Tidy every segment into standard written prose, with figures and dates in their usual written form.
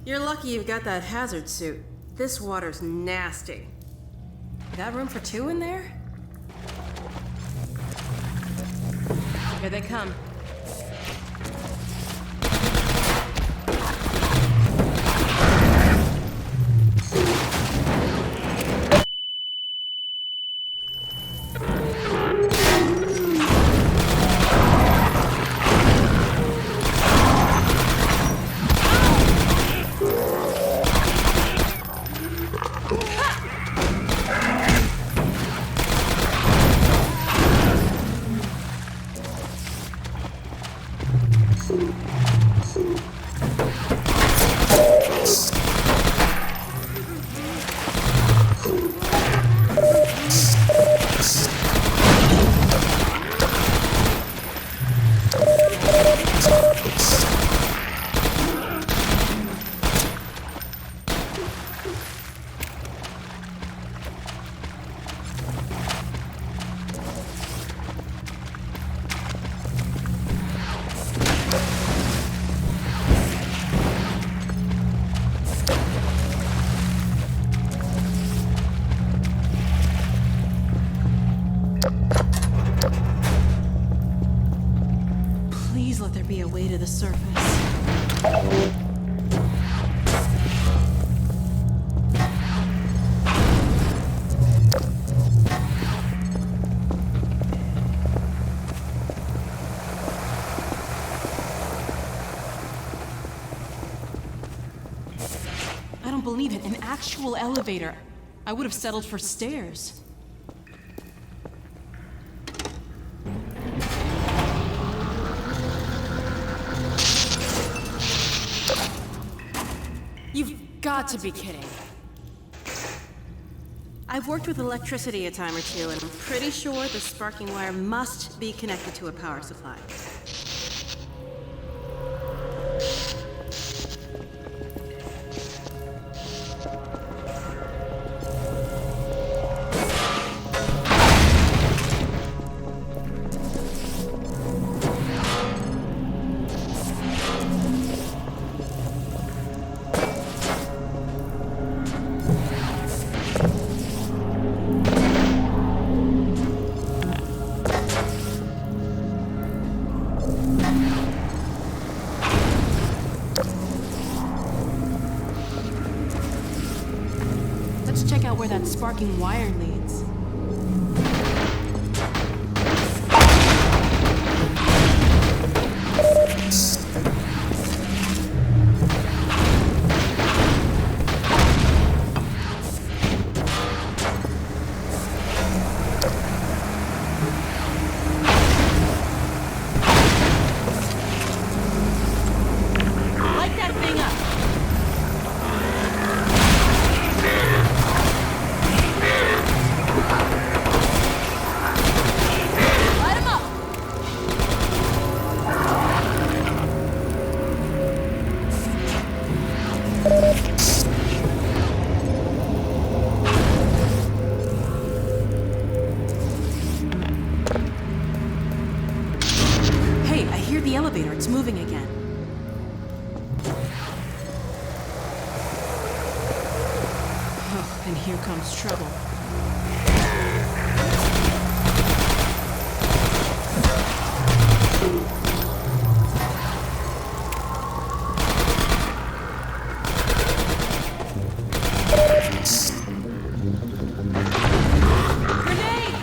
You're lucky you've got that hazard suit. This water's nasty. You got room for two in there? Here they come. Please let there be a way to the surface. I don't believe it. An actual elevator. I would have settled for stairs. You've got to be kidding. I've worked with electricity a time or two, and I'm pretty sure the sparking wire must be connected to a power supply. Let's check out where that sparking wire leads. Light that thing up! Light 'em up! Hey, I hear the elevator. It's moving again. Oh, and here comes trouble. Grenade!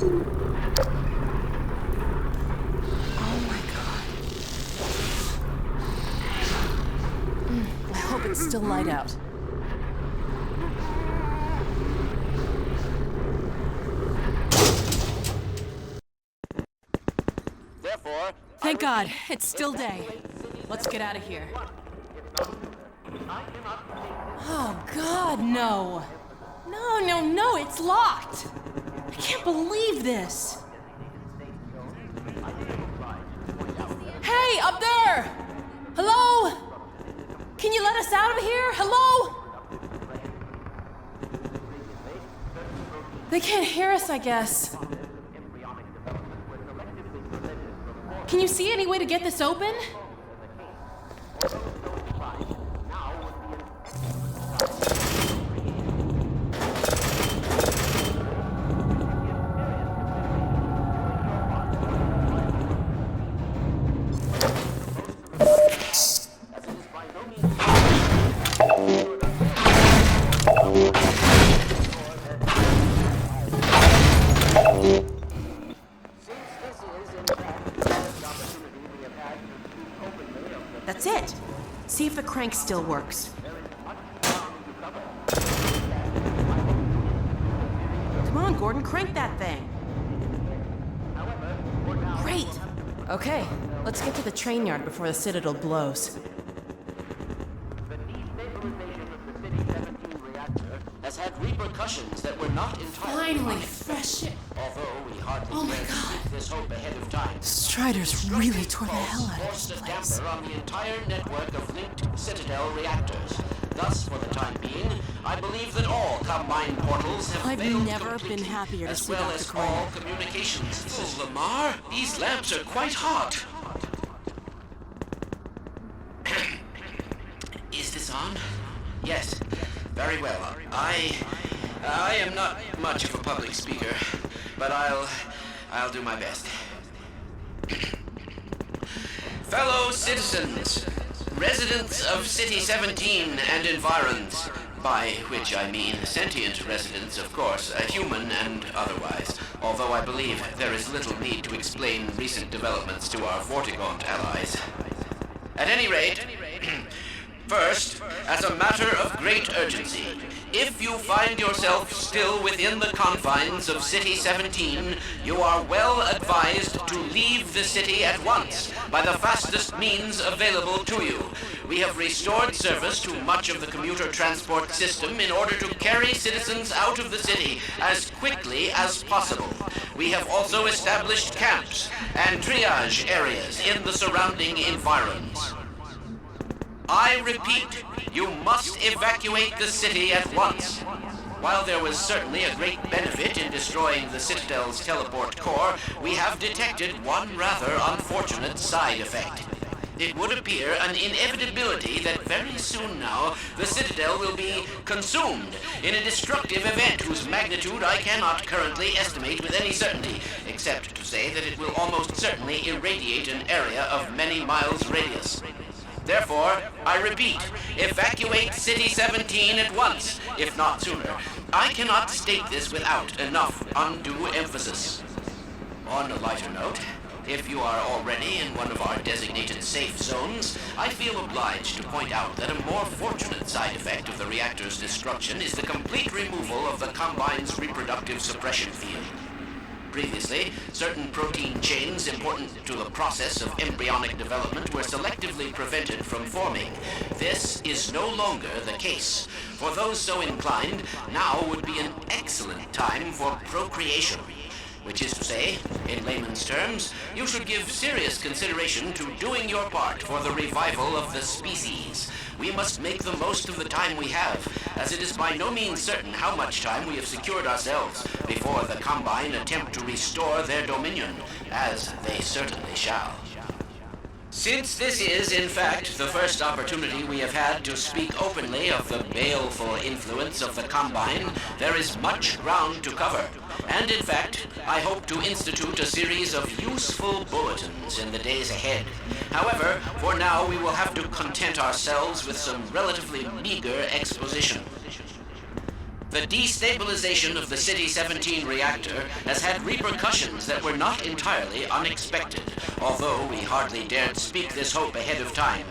Oh my god. I hope it's still light out. Thank God, it's still day. Let's get out of here. Oh God, no. No, it's locked. I can't believe this. Hey, up there! Hello? Can you let us out of here? Hello? They can't hear us, I guess. Can you see any way to get this open? That's it. See if the crank still works. Come on, Gordon, crank that thing. Great. Okay, let's get to the train yard before the Citadel blows. Has had repercussions that were not entirely Finally, fresh air. Although we hardly Oh my dared to God. predict this hope ahead of time. Strider's really tore the hell out of Forced this a place. damper on the entire network of linked Citadel reactors. Thus, for the time being, I believe that all Combine portals have I've failed never completely, been happier to as see well Dr. as Crane. all communications. Mrs. Lamar, these lamps are quite hot. Is this on? Yes. Very well. I am not much of a public speaker, but I'll do my best. Fellow citizens, residents of City 17 and environs, by which I mean sentient residents, of course, human and otherwise, although I believe there is little need to explain recent developments to our Vortigaunt allies. At any rate, first, as a matter of great urgency, if you find yourself still within the confines of City 17, you are well advised to leave the city at once by the fastest means available to you. We have restored service to much of the commuter transport system in order to carry citizens out of the city as quickly as possible. We have also established camps and triage areas in the surrounding environs. I repeat, you must evacuate the city at once. While there was certainly a great benefit in destroying the Citadel's teleport core, we have detected one rather unfortunate side effect. It would appear an inevitability that very soon now, the Citadel will be consumed in a destructive event whose magnitude I cannot currently estimate with any certainty, except to say that it will almost certainly irradiate an area of many miles radius. Therefore, I repeat, evacuate City 17 at once, if not sooner. I cannot state this without enough undue emphasis. On a lighter note, if you are already in one of our designated safe zones, I feel obliged to point out that a more fortunate side effect of the reactor's destruction is the complete removal of the Combine's reproductive suppression field. Previously, certain protein chains important to the process of embryonic development were selectively prevented from forming. This is no longer the case. For those so inclined, now would be an excellent time for procreation. Which is to say, in layman's terms, you should give serious consideration to doing your part for the revival of the species. We must make the most of the time we have, as it is by no means certain how much time we have secured ourselves before the Combine attempt to restore their dominion, as they certainly shall. Since this is, in fact, the first opportunity we have had to speak openly of the baleful influence of the Combine, there is much ground to cover. And in fact, I hope to institute a series of useful bulletins in the days ahead. However, for now we will have to content ourselves with some relatively meager exposition. The destabilization of the City 17 reactor has had repercussions that were not entirely unexpected, although we hardly dared speak this hope ahead of time.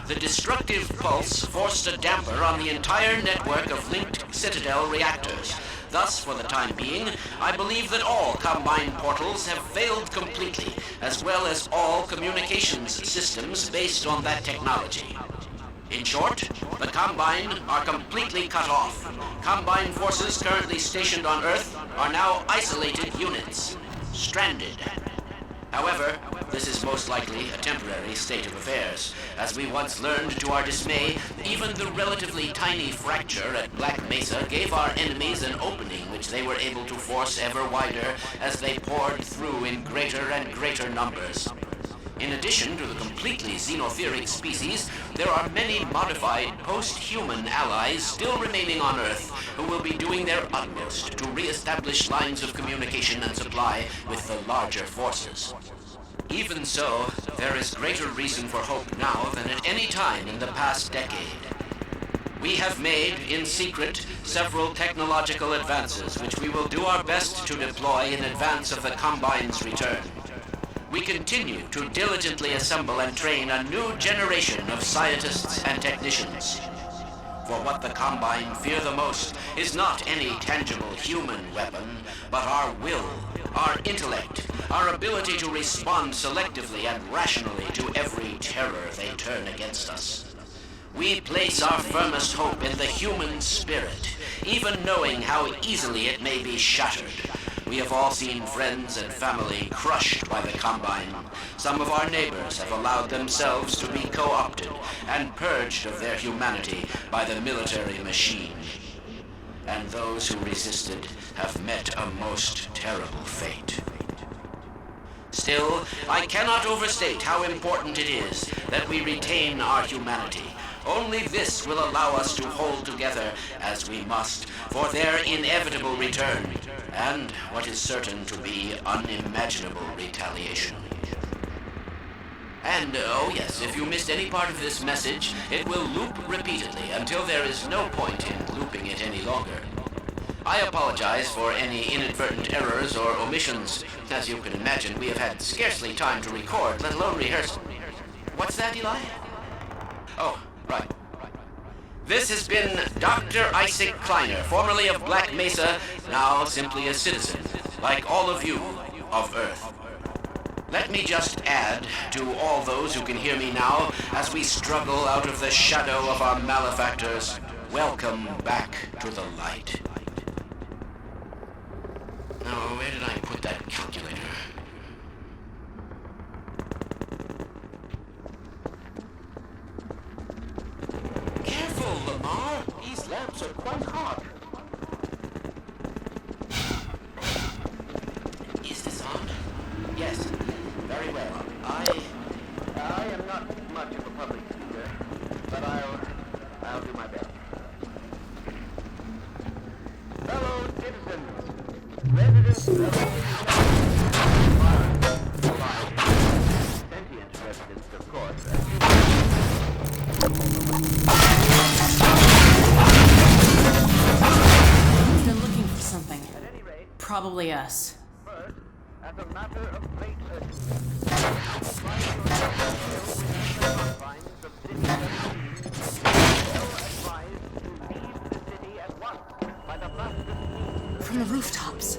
The destructive pulse forced a damper on the entire network of linked Citadel reactors. Thus, for the time being, I believe that all Combine portals have failed completely, as well as all communications systems based on that technology. In short, the Combine are completely cut off. Combine forces currently stationed on Earth are now isolated units, stranded. However, this is most likely a temporary state of affairs. As we once learned to our dismay, even the relatively tiny fracture at Black Mesa gave our enemies an opening which they were able to force ever wider as they poured through in greater and greater numbers. In addition to the completely xenotheric species, there are many modified post-human allies still remaining on Earth who will be doing their utmost to re-establish lines of communication and supply with the larger forces. Even so, there is greater reason for hope now than at any time in the past decade. We have made, in secret, several technological advances which we will do our best to deploy in advance of the Combine's return. We continue to diligently assemble and train a new generation of scientists and technicians. For what the Combine fear the most is not any tangible human weapon, but our will, our intellect, our ability to respond selectively and rationally to every terror they turn against us. We place our firmest hope in the human spirit, even knowing how easily it may be shattered. We have all seen friends and family crushed by the Combine. Some of our neighbors have allowed themselves to be co-opted and purged of their humanity by the military machine. And those who resisted have met a most terrible fate. Still, I cannot overstate how important it is that we retain our humanity. Only this will allow us to hold together, as we must, for their inevitable return, and what is certain to be unimaginable retaliation. And, oh yes, if you missed any part of this message, it will loop repeatedly until there is no point in looping it any longer. I apologize for any inadvertent errors or omissions. As you can imagine, we have had scarcely time to record, let alone rehearse. What's that, Eli? Oh, right. This has been Dr. Isaac Kleiner, formerly of Black Mesa, now simply a citizen, like all of you, of Earth. Let me just add to all those who can hear me now, as we struggle out of the shadow of our malefactors, welcome back to the light. Now, where did I put that calculator? Careful, Lamar! These lamps are quite hot. Is this on? Yes. Very well. I am not much of a public speaker, but I'll do my best. Fellow citizens, residents of sentient residents, of course. He's been looking for something. Probably us. First, as a matter of great urgency, From the rooftops.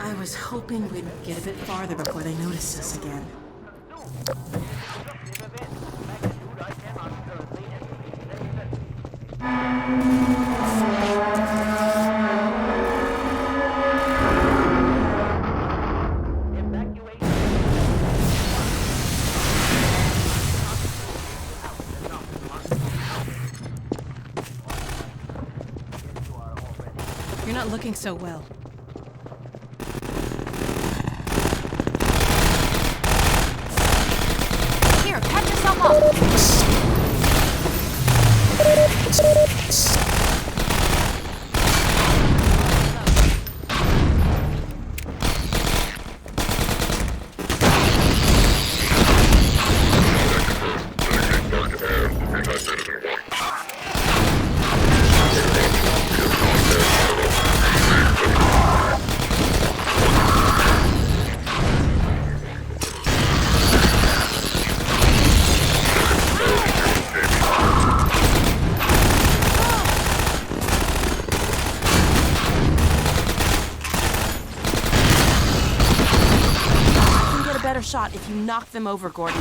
I was hoping we'd get a bit farther before they noticed us again. You're not looking so well. Here, pat yourself up. Better shot if you knock them over, Gordon.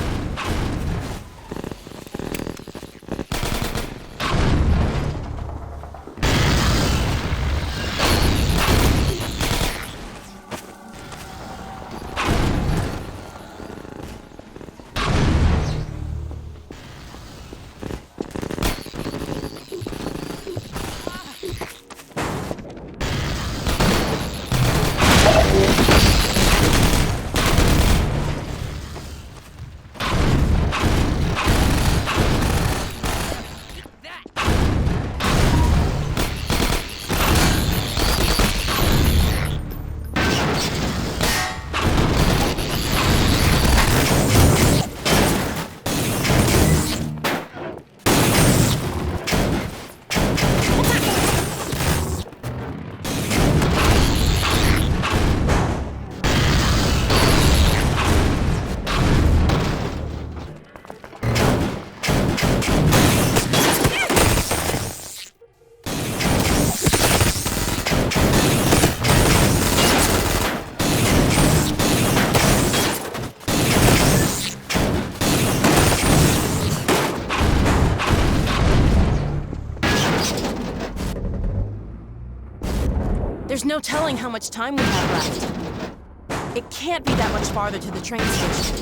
There's no telling how much time we have left. It can't be that much farther to the train station.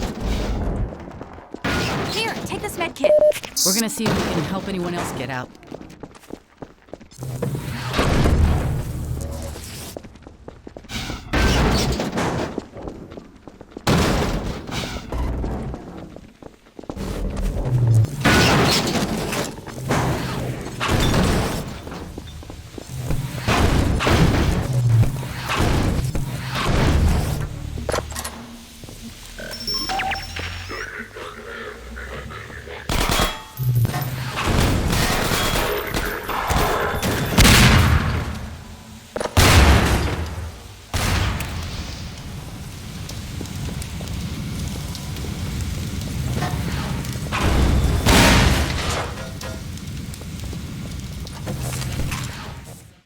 Here, take this med kit. We're gonna see if we can help anyone else get out.